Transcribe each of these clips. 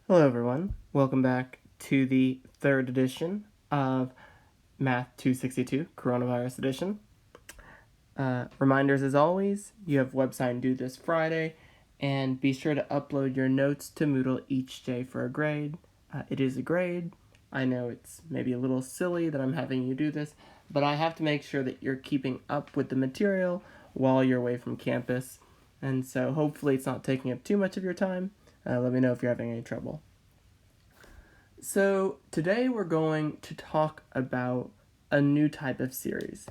Hello everyone, welcome back to the third edition of Math 262, Coronavirus Edition. Reminders as always, you have website due this Friday, and be sure to upload your notes to Moodle each day for a grade. It is a grade. I know it's maybe a little silly that I'm having you do this, but I have to make sure that you're keeping up with the material while you're away from campus, and so hopefully it's not taking up too much of your time. Let me know if you're having any trouble. So today we're going to talk about a new type of series.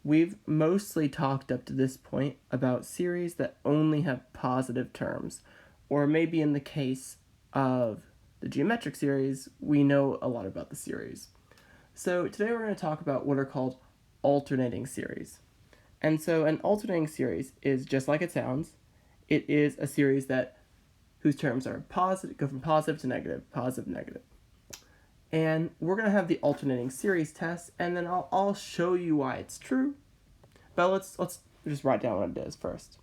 We've mostly talked up to this point about series that only have positive terms, or maybe in the case of the geometric series, we know a lot about the series. So today we're going to talk about what are called alternating series. And so an alternating series is just like it sounds. It is a series that whose terms are positive, go from positive to negative, positive, negative. And we're going to have the alternating series test, and then I'll show you why it's true. But let's just write down what it is first.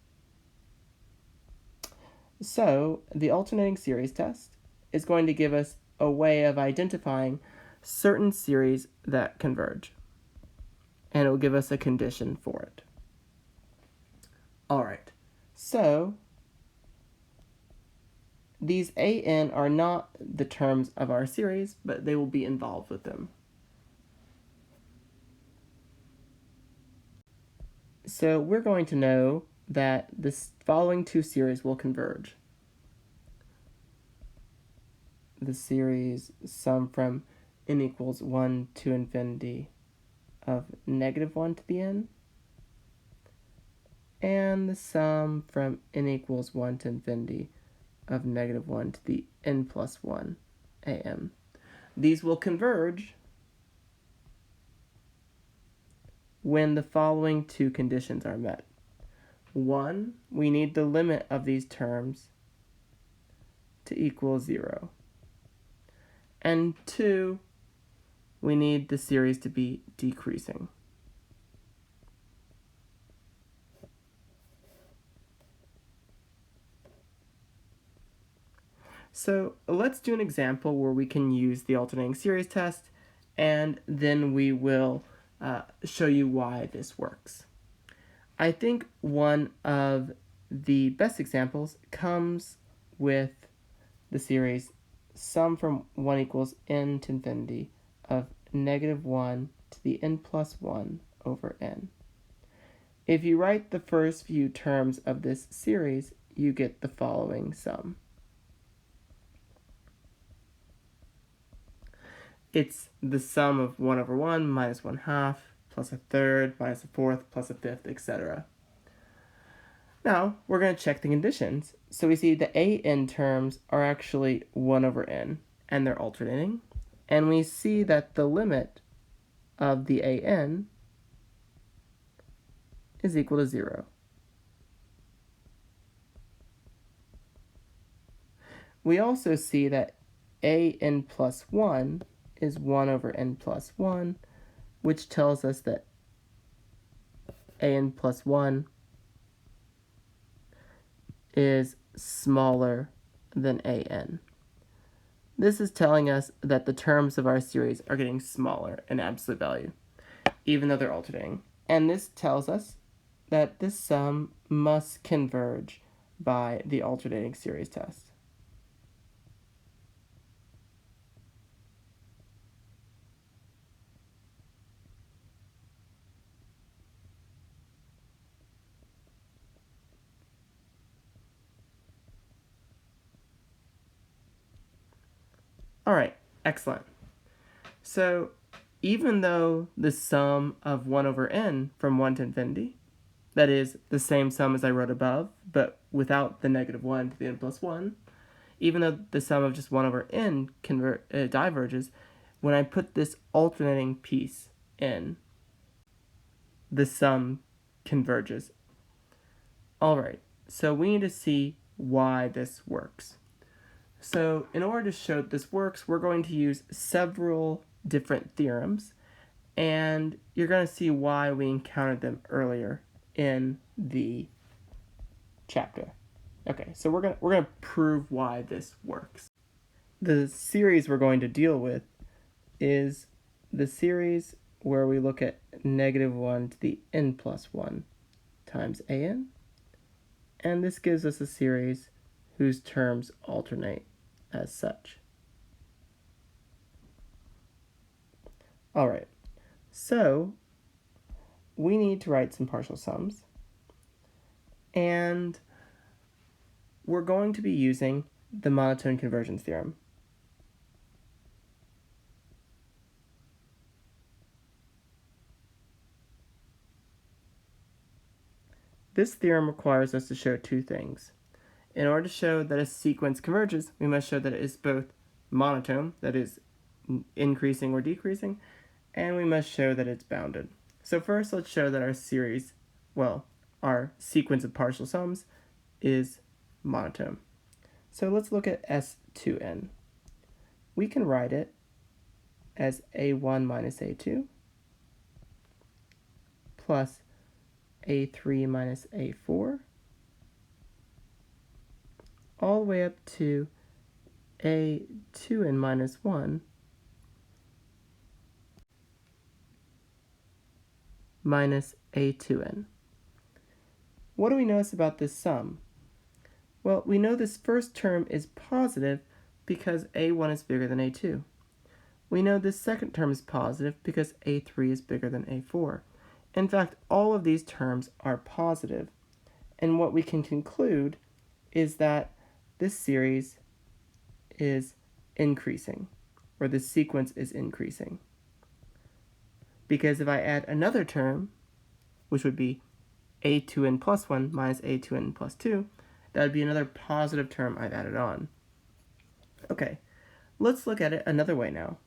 So the alternating series test is going to give us a way of identifying certain series that converge. And it will give us a condition for it. Alright, so these AN are not the terms of our series, but they will be involved with them. So we're going to know that the following two series will converge. The series sum from n equals 1 to infinity of negative 1 to the n, and the sum from n equals 1 to infinity of negative 1 to the n plus 1 am. These will converge when the following two conditions are met. 1, we need the limit of these terms to equal 0. And 2, we need the series to be decreasing. So let's do an example where we can use the alternating series test, and then we will show you why this works. I think one of the best examples comes with the series sum from 1 equals n to infinity of negative 1 to the n plus 1 over n. If you write the first few terms of this series, you get the following sum. It's the sum of 1 over 1 minus 1 half plus a third minus a fourth plus a fifth, etc. Now, we're going to check the conditions. So we see the AN terms are actually 1 over n, and they're alternating. And we see that the limit of the AN is equal to 0. We also see that AN plus 1 is 1 over n plus 1, which tells us that AN plus 1 is smaller than AN. This is telling us that the terms of our series are getting smaller in absolute value, even though they're alternating. And this tells us that this sum must converge by the alternating series test. All right, excellent. So even though the sum of 1 over n from 1 to infinity, that is the same sum as I wrote above, but without the negative 1 to the n plus 1, even though the sum of just 1 over n diverges, when I put this alternating piece in, the sum converges. All right, so we need to see why this works. So in order to show that this works, we're going to use several different theorems, and you're going to see why we encountered them earlier in the chapter. Okay, so we're gonna prove why this works. the series we're going to deal with is the series where we look at -1 to the n plus 1 times an, and this gives us a series whose terms alternate as such. All right, so we need to write some partial sums, and we're going to be using the monotone convergence theorem. This theorem requires us to show two things. In order to show that a sequence converges, we must show that it is both monotone, that is increasing or decreasing, and we must show that it's bounded. So first, let's show that our series, well, our sequence of partial sums is monotone. So let's look at S2n. We can write it as a1 minus a2 plus a3 minus a4 all the way up to a2n minus 1 minus a2n. What do we notice about this sum? Well, we know this first term is positive because a1 is bigger than a2. We know this second term is positive because a3 is bigger than a4. In fact, all of these terms are positive. And what we can conclude is that this series is increasing, or the sequence is increasing. Because if I add another term, which would be a2n plus 1 minus a2n plus 2, that would be another positive term I've added on. Okay, let's look at it another way now.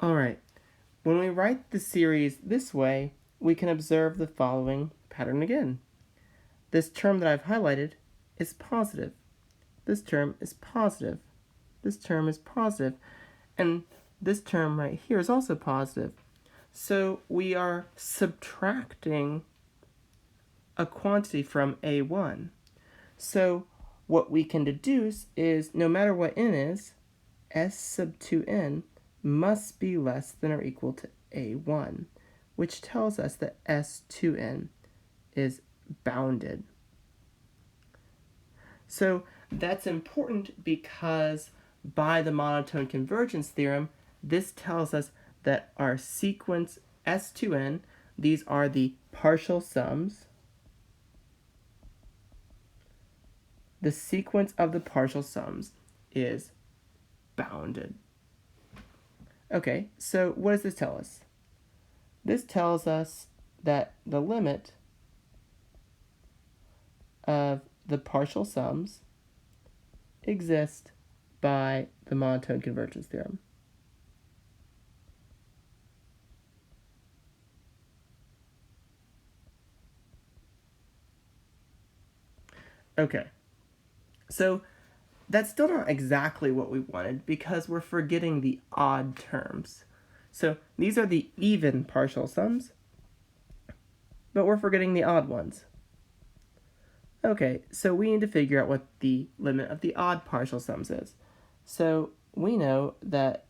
Alright, when we write the series this way, we can observe the following pattern again. This term that I've highlighted is positive. This term is positive. This term is positive. And this term right here is also positive. So we are subtracting a quantity from a1. So what we can deduce is no matter what n is, s sub 2n must be less than or equal to a1, which tells us that s2n is bounded. So that's important because by the monotone convergence theorem, this tells us that our sequence S2n, these are the partial sums. The sequence of the partial sums is bounded. Okay, so what does this tell us? This tells us that the limit of the partial sums exist by the monotone convergence theorem. Okay, so that's still not exactly what we wanted because we're forgetting the odd terms. So these are the even partial sums, but we're forgetting the odd ones. Okay, so we need to figure out what the limit of the odd partial sums is. So we know that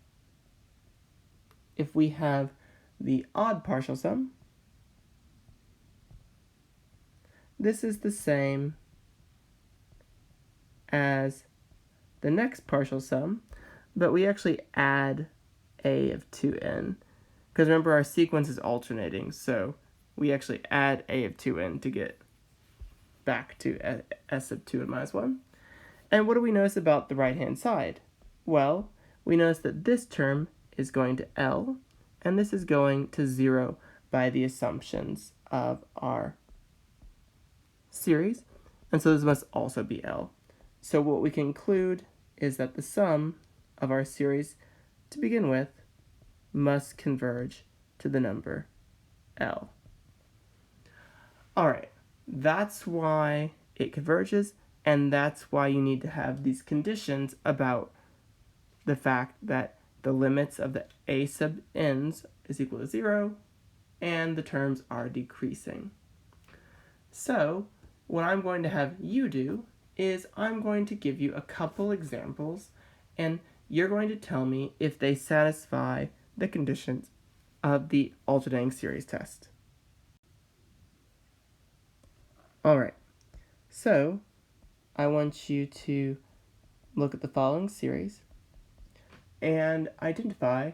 if we have the odd partial sum, this is the same as the next partial sum, but we actually add a of 2n. Because remember, our sequence is alternating, so we actually add a of 2n to get back to s of 2n minus 1. And what do we notice about the right-hand side? Well, we notice that this term is going to L, and this is going to 0 by the assumptions of our series, and so this must also be L. So what we conclude is that the sum of our series to begin with, must converge to the number L. Alright, that's why it converges, and that's why you need to have these conditions about the fact that the limits of the a sub n's is equal to 0, and the terms are decreasing. So, what I'm going to have you do is I'm going to give you a couple examples, and you're going to tell me if they satisfy the conditions of the alternating series test. Alright, so I want you to look at the following series and identify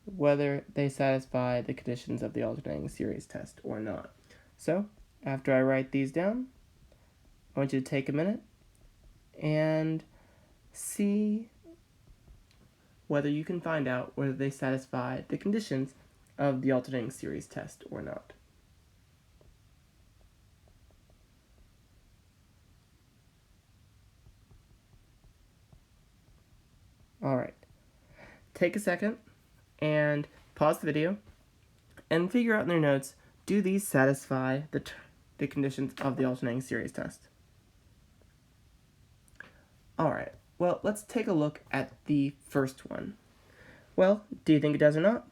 whether they satisfy the conditions of the alternating series test or not. So, after I write these down, I want you to take a minute and see whether you can find out whether they satisfy the conditions of the alternating series test or not. Alright, take a second and pause the video and figure out in their notes, do these satisfy the conditions of the alternating series test? Alright, well, let's take a look at the first one. Well, do you think it does or not?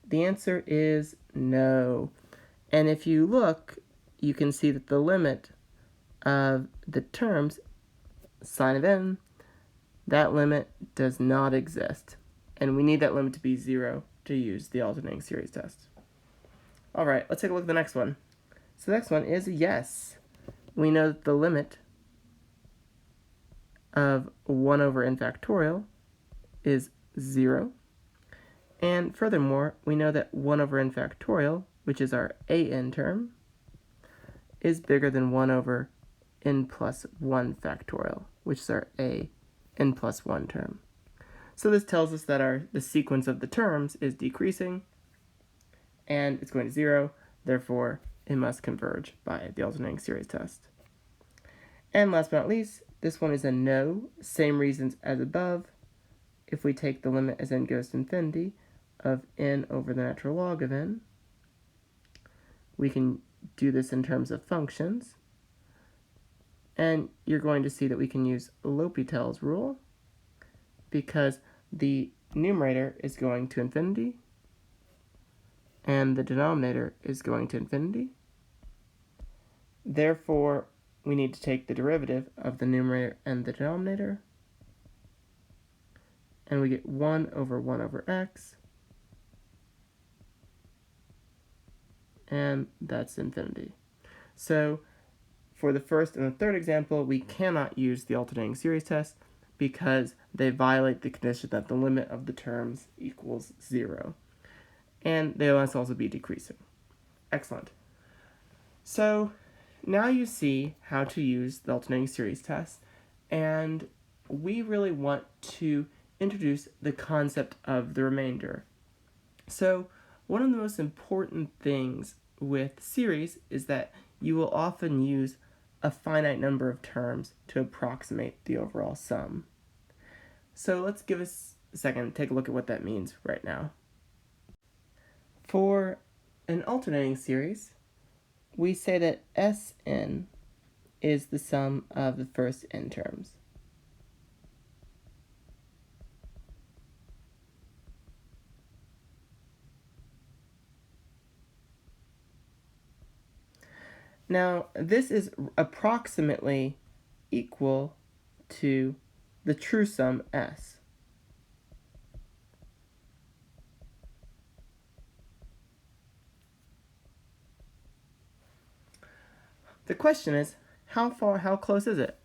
The answer is no. And if you look, you can see that the limit of the terms sine of n, that limit does not exist. And we need that limit to be 0 to use the alternating series test. Alright, let's take a look at the next one. So the next one is yes. We know that the limit of 1 over n factorial is 0. And furthermore, we know that 1 over n factorial, which is our an term, is bigger than 1 over n plus 1 factorial, which is our n plus 1 term. So this tells us that the sequence of the terms is decreasing, and it's going to 0, therefore it must converge by the alternating series test. And last but not least, this one is a no, same reasons as above. If we take the limit as n goes to infinity of n over the natural log of n, we can do this in terms of functions. And you're going to see that we can use L'Hopital's rule because the numerator is going to infinity and the denominator is going to infinity. Therefore, we need to take the derivative of the numerator and the denominator, and we get 1 over x, and that's infinity. So for the first and the third example, we cannot use the alternating series test because they violate the condition that the limit of the terms equals 0. And they must also be decreasing. Excellent. So now you see how to use the alternating series test, and we really want to introduce the concept of the remainder. So one of the most important things with series is that you will often use a finite number of terms to approximate the overall sum. So let's give us a second and take a look at what that means right now. For an alternating series, we say that Sn is the sum of the first n terms. Now, this is approximately equal to the true sum S. The question is, how close is it?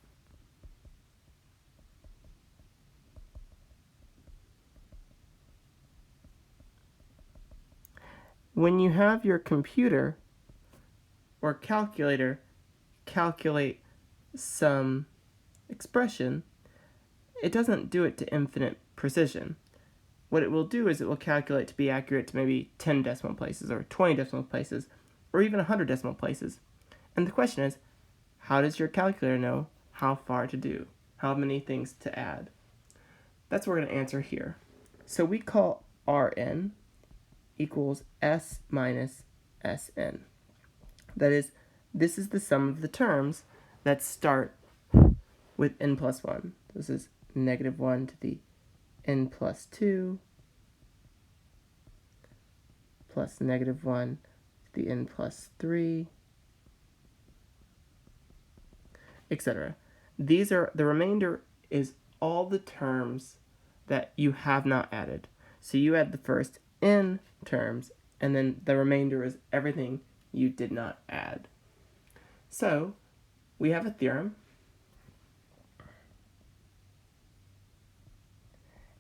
When you have your computer or calculator calculate some expression, it doesn't do it to infinite precision. What it will do is it will calculate to be accurate to maybe 10 decimal places or 20 decimal places or even 100 decimal places. And the question is, how does your calculator know how far to do? How many things to add? That's what we're going to answer here. So we call Rn equals S minus Sn. That is, this is the sum of the terms that start with n plus 1. This is negative 1 to the n plus 2 plus negative 1 to the n plus 3, etc. These are, the remainder is all the terms that you have not added. So you add the first n terms, and then the remainder is everything you did not add. So we have a theorem,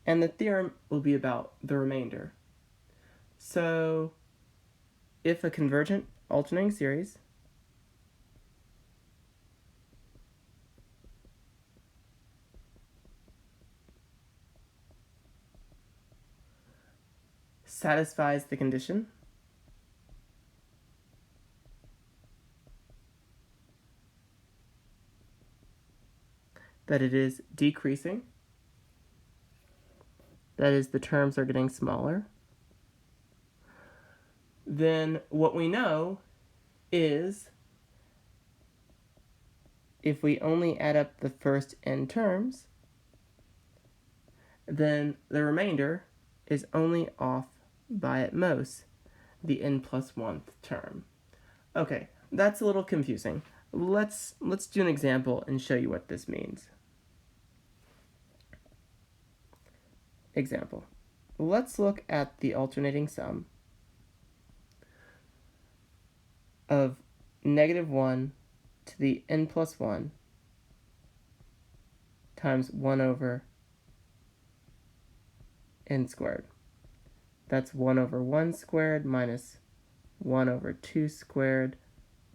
and the theorem will be about the remainder. So if a convergent alternating series satisfies the condition that it is decreasing, that is, the terms are getting smaller, then what we know is if we only add up the first n terms, then the remainder is only off by at most the n plus 1th term. Okay, that's a little confusing. Let's do an example and show you what this means. Example. Let's look at the alternating sum of negative 1 to the n plus 1 times 1 over n squared. That's 1 over 1 squared minus 1 over 2 squared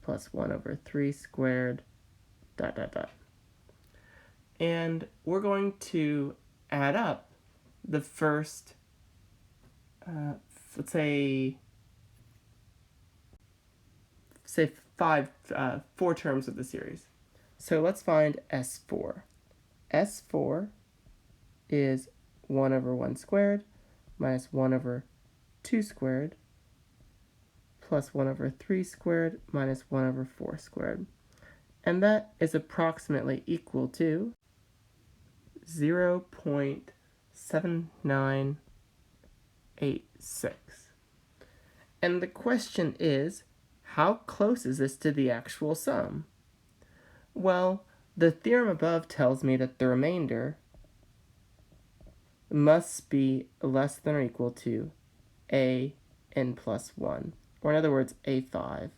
plus 1 over 3 squared, ... And we're going to add up the first, let's say 4 terms of the series. So let's find S4. S4 is 1 over 1 squared minus 1 over 2 squared plus 1 over 3 squared minus 1 over 4 squared. And that is approximately equal to 0.7986. And the question is, how close is this to the actual sum? Well, the theorem above tells me that the remainder must be less than or equal to a n plus 1, or in other words, a5,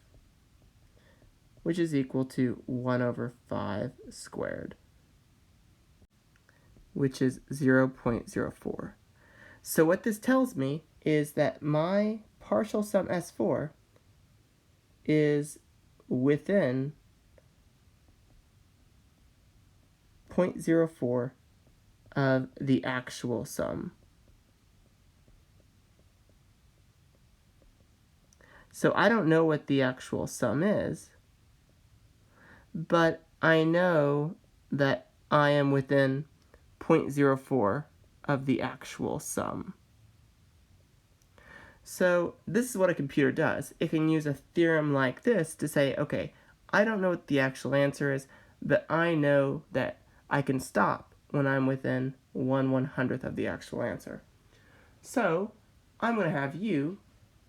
which is equal to 1 over 5 squared, which is 0.04. So what this tells me is that my partial sum S4 is within 0.04 of the actual sum. So I don't know what the actual sum is, but I know that I am within 0.04 of the actual sum. So this is what a computer does. It can use a theorem like this to say, okay, I don't know what the actual answer is, but I know that I can stop when I'm within 1/100th of the actual answer. So I'm going to have you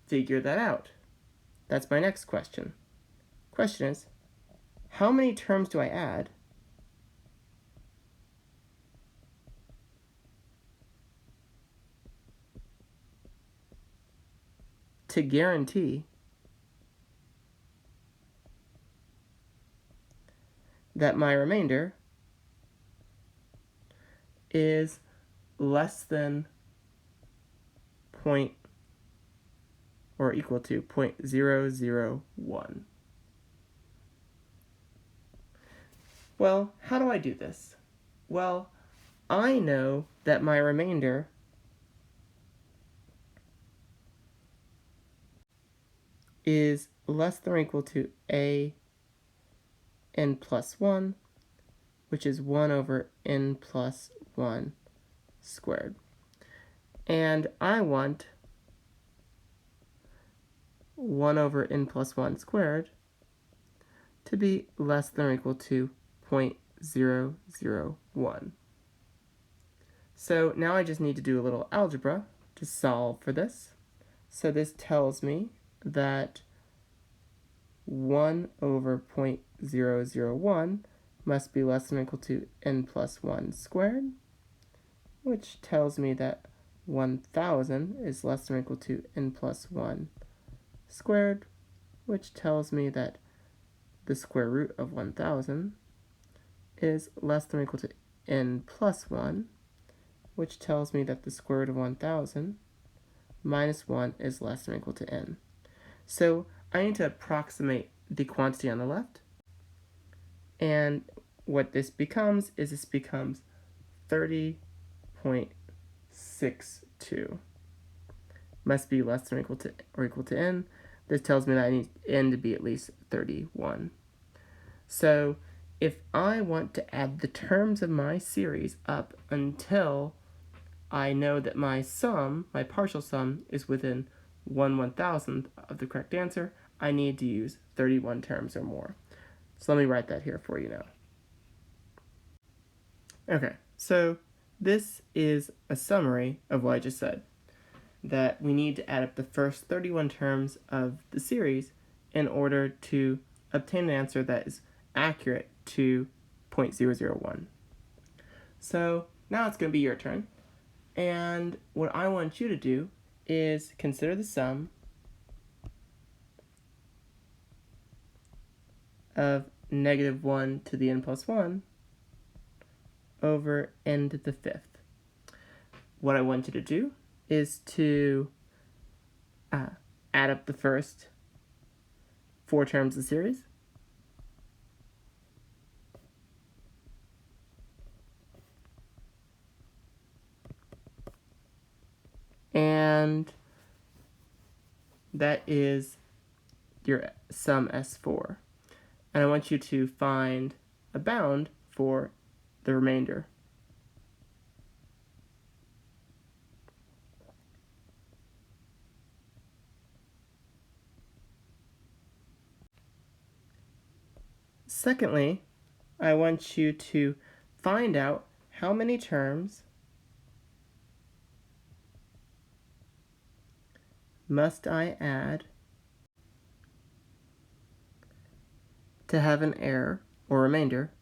figure that out. That's my next question. Question is, how many terms do I add to guarantee that my remainder is less than point or equal to 0.001? Well, how do I do this? Well, I know that my remainder is less than or equal to a n plus 1, which is 1 over n plus 1 squared. And I want 1 over n plus 1 squared to be less than or equal to 0.001. So now I just need to do a little algebra to solve for this. So this tells me that 1 over 0.001 must be less than or equal to n plus 1 squared, which tells me that 1,000 is less than or equal to n plus 1 squared, which tells me that the square root of 1,000 is less than or equal to n plus 1, which tells me that the square root of 1,000 minus 1 is less than or equal to n. So I need to approximate the quantity on the left. And what this becomes is this becomes 30.62. Must be less than or equal to n. This tells me that I need n to be at least 31. So if I want to add the terms of my series up until I know that my sum, my partial sum, is within 1/1000th of the correct answer, I need to use 31 terms or more. So let me write that here for you now. Okay, so this is a summary of what I just said, that we need to add up the first 31 terms of the series in order to obtain an answer that is accurate to 0.001. So now it's going to be your turn, and what I want you to do is consider the sum of -1 to the n plus 1 over n to the 5th. What I want you to do is to add up the first 4 terms of the series. And that is your sum S4. And I want you to find a bound for the remainder. Secondly, I want you to find out how many terms must I add to have an error or remainder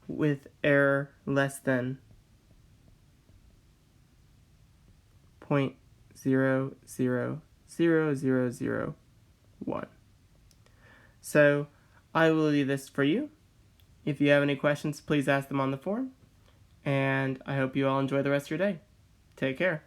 with error less than 0.00001. So I will leave this for you. If you have any questions, please ask them on the forum. And I hope you all enjoy the rest of your day. Take care.